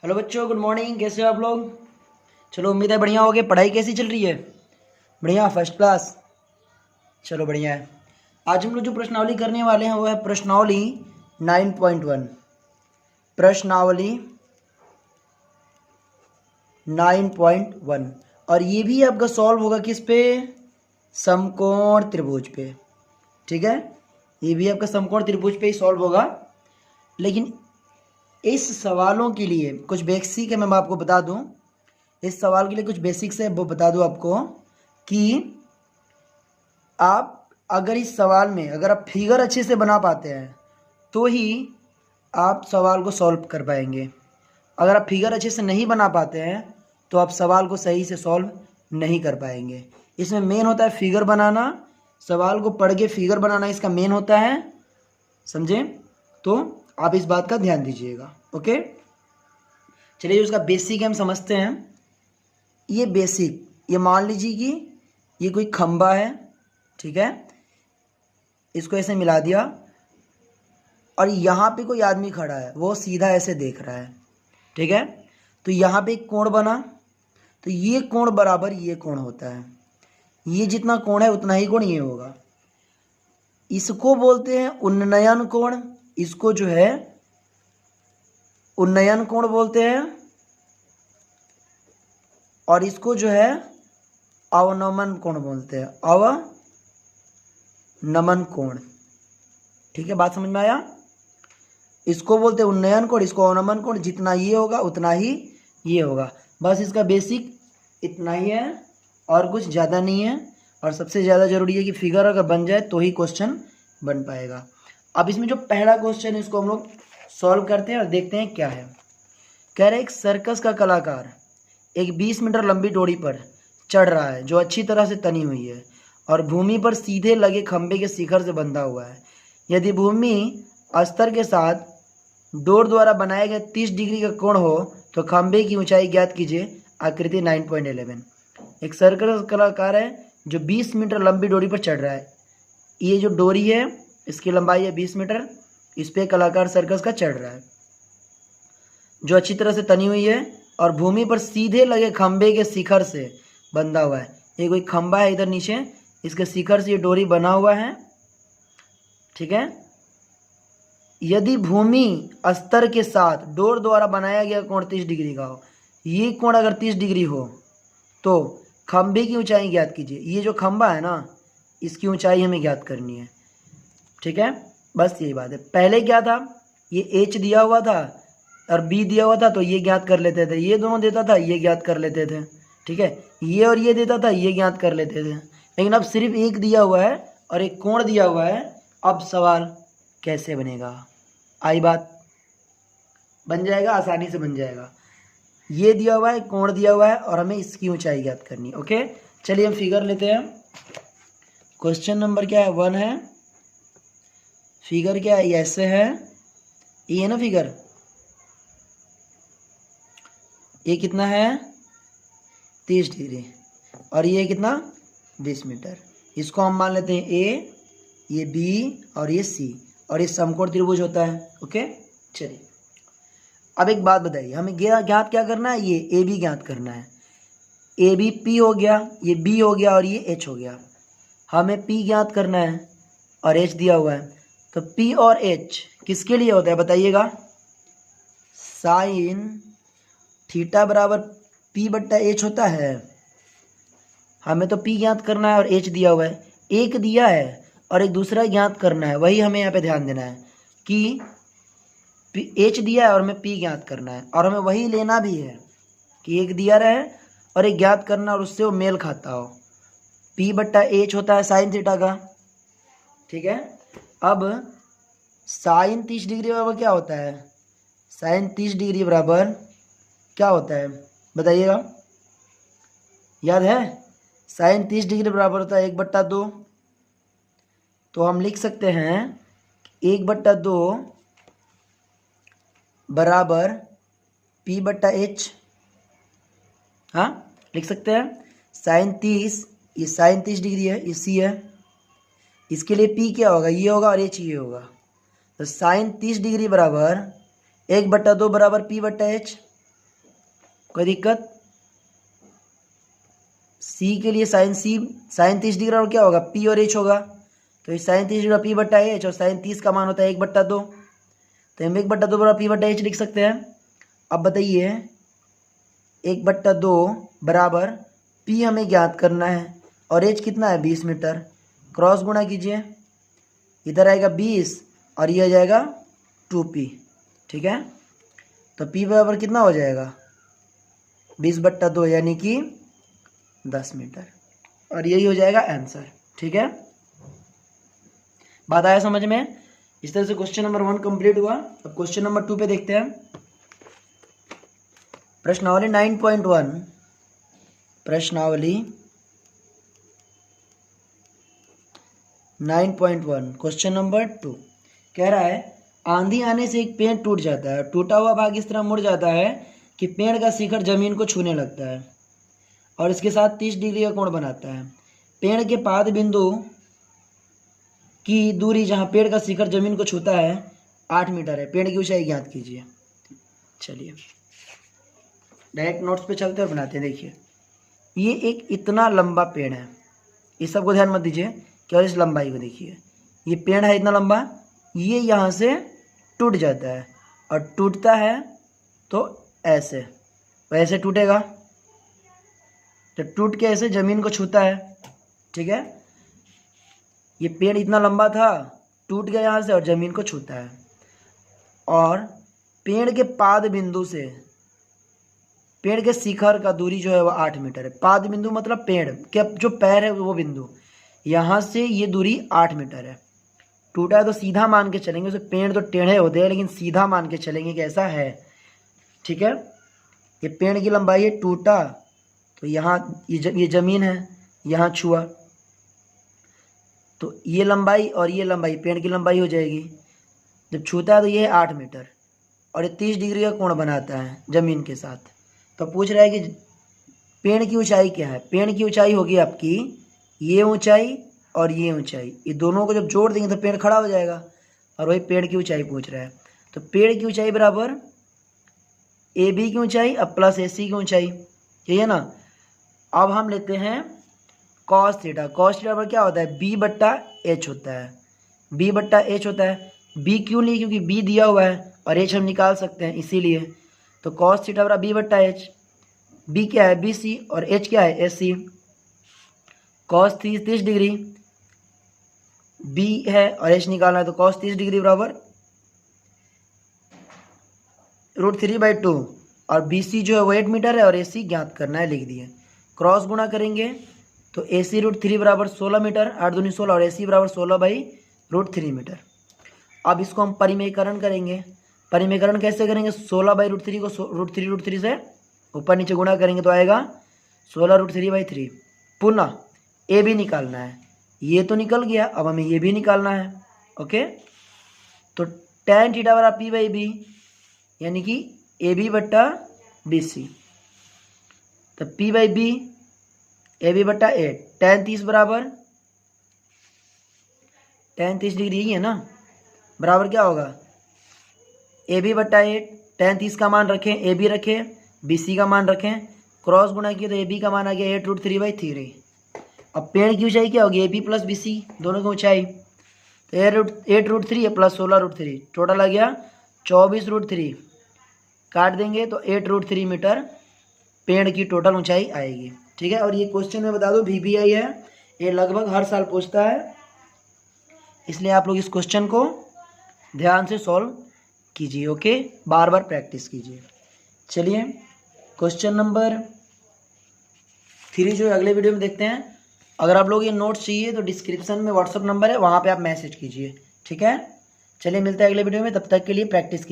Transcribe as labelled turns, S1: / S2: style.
S1: Hello बच्चों, good morning. कैसे हो आप लोग? चलो, उम्मीद है बढ़िया होगे। पढ़ाई कैसी चल रही है? बढ़िया, फर्स्ट क्लास। चलो बढ़िया है। आज हम लोग जो प्रश्नावली करने वाले हैं वो है प्रश्नावली 9.1। प्रश्नावली 9.1 और ये भी आपका सॉल्व होगा किस पे? समकोण त्रिभुज पे। ठीक है, ये भी आपका समकोण त्रिभुज पे ही सॉल्व होगा। लेकिन इस सवालों के लिए कुछ बेसिक है, मैं आपको बता दूं। इस सवाल के लिए कुछ बेसिक्स है, वो बता दूं आपको कि आप अगर इस सवाल में अगर आप फिगर अच्छे से बना पाते हैं तो ही आप सवाल को सॉल्व कर पाएंगे। अगर आप फिगर अच्छे से नहीं बना पाते हैं तो आप सवाल को सही से सॉल्व नहीं कर पाएंगे। इसमें मेन होता है फिगर बनाना, सवाल को पढ़ के फिगर बनाना इसका मेन होता है। समझे? तो आप इस बात का ध्यान दीजिएगा। ओके, चलिए उसका बेसिक हम समझते हैं। ये बेसिक, ये मान लीजिए कि ये कोई खंबा है, ठीक है, इसको ऐसे मिला दिया और यहाँ पे कोई आदमी खड़ा है, वो सीधा ऐसे देख रहा है, ठीक है। तो यहाँ पे एक कोण बना, तो ये कोण बराबर ये कोण होता है। ये जितना कोण है उतना ही कोण ये होगा। इसको बोलते हैं उन्नयन कोण, इसको जो है उन्नयन कोण बोलते हैं, और इसको जो है अवनमन कोण बोलते हैं, अवनमन कोण। ठीक है, बात समझ में आया? इसको बोलते हैं उन्नयन कोण, इसको अवनमन कोण। जितना ये होगा उतना ही ये होगा। बस इसका बेसिक इतना ही है और कुछ ज़्यादा नहीं है। और सबसे ज़्यादा ज़रूरी है कि फिगर अगर बन जाए तो ही क्वेश्चन बन पाएगा। अब इसमें जो पहला क्वेश्चन है इसको हम लोग सॉल्व करते हैं और देखते हैं क्या है। कह रहे एक सर्कस का कलाकार एक 20 मीटर लंबी डोरी पर चढ़ रहा है जो अच्छी तरह से तनी हुई है और भूमि पर सीधे लगे खंभे के शिखर से बंधा हुआ है। यदि भूमि अस्तर के साथ डोर द्वारा बनाए गए 30 डिग्री का कोण हो तो खंभे की ऊंचाई ज्ञात कीजिए। आकृति 9.11। एक सर्कस कलाकार है जो 20 मीटर लंबी डोरी पर चढ़ रहा है। ये जो डोरी है इसकी लंबाई है 20 मीटर। इस पे कलाकार सर्कस का चढ़ रहा है जो अच्छी तरह से तनी हुई है और भूमि पर सीधे लगे खंभे के शिखर से बंधा हुआ है। ये कोई खंभा है इधर नीचे, इसके शिखर से ये डोरी बना हुआ है, ठीक है। यदि भूमि अस्तर के साथ डोर द्वारा बनाया गया कोण 30 डिग्री का हो, ये कोण अगर 30 डिग्री हो तो खंभे की ऊंचाई ज्ञात कीजिए। ये जो खंभा है ना, इसकी ऊंचाई हमें ज्ञात करनी है, ठीक है। बस यही बात है। पहले क्या था, ये एच दिया हुआ था और बी दिया हुआ था तो ये ज्ञात कर लेते थे, ये दोनों देता था ये ज्ञात कर लेते थे, ठीक है। ये और ये देता था ये ज्ञात कर लेते थे। लेकिन अब सिर्फ एक दिया हुआ है और एक कोण दिया हुआ है। अब सवाल कैसे बनेगा? आई बात? बन जाएगा, आसानी से बन जाएगा। ये दिया हुआ है, कोण दिया हुआ है और हमें इसकी ऊंचाई ज्ञात करनी है। ओके, चलिए हम फिगर लेते हैं। क्वेश्चन नंबर क्या है? 1 है। फिगर क्या है? ऐसे है, ये है ना फिगर। ये कितना है? 30 डिग्री और ये कितना? 20 मीटर। इसको हम मान लेते हैं ए, ये बी और ये सी, और ये समकोण त्रिभुज होता है। ओके, चलिए अब एक बात बताइए, हमें ज्ञात क्या करना है? ये ए बी ज्ञात करना है। ए बी पी हो गया, ये बी हो गया और ये एच हो गया। हमें पी ज्ञात करना है और एच दिया हुआ है। तो पी और एच किसके लिए होता है बताइएगा? साइन थीटा बराबर पी बट्टा एच होता है। हमें तो पी ज्ञात करना है और एच दिया हुआ है। एक दिया है और एक दूसरा ज्ञात करना है, वही हमें यहाँ पे ध्यान देना है कि एच दिया है और हमें पी ज्ञात करना है, और हमें वही लेना भी है कि एक दिया रहे और एक ज्ञात करना और उससे वो मेल खाता हो। पी बट्टा एच होता है साइन थीटा का, ठीक है। अब साइन 30 डिग्री बराबर क्या होता है? साइन 30 डिग्री बराबर क्या होता है बताइएगा? याद है? साइन 30 डिग्री बराबर होता है 1/2। तो हम लिख सकते हैं 1/2 बराबर पी बट्टा एच। हाँ, लिख सकते हैं। साइन 30, ये साइन 30 डिग्री है, ये सी है। इसके लिए पी क्या होगा? ये होगा और एच ये होगा। तो साइन 30 डिग्री बराबर 1/2 बराबर पी बट्टा एच। कोई दिक्कत? सी के लिए साइन 30 डिग्री और क्या होगा, पी और एच होगा। तो इस साइन 30 डिग्री पी बट्टा एच, और साइन 30 का मान होता है 1/2, तो हम 1/2 बराबर पी बट्टा एच लिख सकते हैं। अब बताइए 1/2 बराबर पी हमें ज्ञात करना है और एच कितना है 20 मीटर। क्रॉस गुणा कीजिए, इधर आएगा 20 और ये आ जाएगा 2p। ठीक है, तो p बराबर कितना हो जाएगा 20/2 यानी कि 10 मीटर, और यही हो जाएगा आंसर। ठीक है, बात आया समझ में? इस तरह से क्वेश्चन नंबर 1 कंप्लीट हुआ। अब क्वेश्चन नंबर 2 पे देखते हैं। प्रश्नावली 9.1, प्रश्नावली 9.1 क्वेश्चन नंबर 2 कह रहा है आंधी आने से एक पेड़ टूट जाता है, टूटा हुआ भाग इस तरह मुड़ जाता है कि पेड़ का शिखर जमीन को छूने लगता है और इसके साथ 30 डिग्री का कोण बनाता है। पेड़ के पाद बिंदु की दूरी जहाँ पेड़ का शिखर जमीन को छूता है 8 मीटर है। पेड़ की ऊंचाई ज्ञात कीजिए। चलिए डायरेक्ट नोट्स पे चलते और बनाते हैं। देखिए ये एक इतना लंबा पेड़ है, इस सबको ध्यान मत दीजिए, केवल इस लंबाई को देखिए। ये पेड़ है इतना लंबा, ये यहाँ से टूट जाता है और टूटता है तो ऐसे वैसे टूटेगा, तो टूट के ऐसे ज़मीन को छूता है। ठीक है, ये पेड़ इतना लंबा था, टूट गया यहाँ से और ज़मीन को छूता है। और पेड़ के पाद बिंदु से पेड़ के शिखर का दूरी जो है वो 8 मीटर है। पाद बिंदु मतलब पेड़ के जो पैर है वो बिंदु, यहाँ से ये दूरी 8 मीटर है। टूटा है तो सीधा मान के चलेंगे, उसे पेड़ तो टेढ़े होते हैं लेकिन सीधा मान के चलेंगे कि ऐसा है। ठीक है, ये पेड़ की लंबाई है, टूटा तो यहाँ ये ज़मीन है, यहाँ छुआ, तो ये लंबाई और ये लंबाई पेड़ की लंबाई हो जाएगी। जब छूता है तो ये है 8 मीटर और ये 30 डिग्री का कोण बनाता है ज़मीन के साथ। तो पूछ रहा है कि पेड़ की ऊंचाई क्या है। पेड़ की ऊंचाई होगी आपकी ये ऊंचाई और ये ऊंचाई, ये दोनों को जब जोड़ देंगे तो पेड़ खड़ा हो जाएगा, और वही पेड़ की ऊंचाई पूछ रहा है। तो पेड़ की ऊंचाई बराबर ए बी की ऊंचाई अब प्लस ए सी की ऊंचाई, यही है ना। अब हम लेते हैं कॉस थीटा। कॉस थीटा पर क्या होता है b/h होता है, b/h होता है। b क्यों लिए, क्योंकि b दिया हुआ है और h हम निकाल सकते हैं इसीलिए। तो कॉस थीटा बराबर b/h, b क्या है bc और h क्या है ac। कॉस 30 डिग्री b है और h निकालना है, तो कॉस 30 डिग्री बराबर √3/2 और BC जो है वो 8 मीटर है और AC ज्ञात करना है, लिख दिए। क्रॉस गुणा करेंगे तो AC √3 बराबर 16 मीटर, 8 दूनी 16 और AC बराबर 16/√3 मीटर। अब इसको हम परिमेयकरण करेंगे। परिमेयकरण कैसे करेंगे, 16/√3 को √3 से ऊपर नीचे गुणा करेंगे तो आएगा 16√3/3। पुनः ए भी निकालना है, ये तो निकल गया, अब हमें ये भी निकालना है। ओके, तो tan थीटा बराबर P/B यानी कि AB/BC, तो P/B AB/8। tan 30 बराबर tan 30 डिग्री ही है ना, बराबर क्या होगा AB/8। tan 30 का मान रखें, AB रखें, BC का मान रखें, क्रॉस गुणा किए तो AB का मान आ गया 8√3/3। अब पेड़ की ऊंचाई क्या होगी AB प्लस BC दोनों की ऊंचाई, तो 8√3 प्लस 16√3 टोटल आ गया 24√3। काट देंगे तो 8√3 मीटर पेड़ की टोटल ऊंचाई आएगी। ठीक है, और ये क्वेश्चन मैं बता दूं VBI है, ये लगभग हर साल पूछता है, इसलिए आप लोग इस क्वेश्चन को ध्यान से सॉल्व कीजिए। ओके, बार बार प्रैक्टिस कीजिए। चलिए क्वेश्चन नंबर 3 जो है अगले वीडियो में देखते हैं। अगर आप लोग ये नोट्स चाहिए तो डिस्क्रिप्शन में व्हाट्सअप नंबर है, वहाँ पे आप मैसेज कीजिए। ठीक है, चलिए मिलते हैं अगले वीडियो में, तब तक के लिए प्रैक्टिस कीजिए।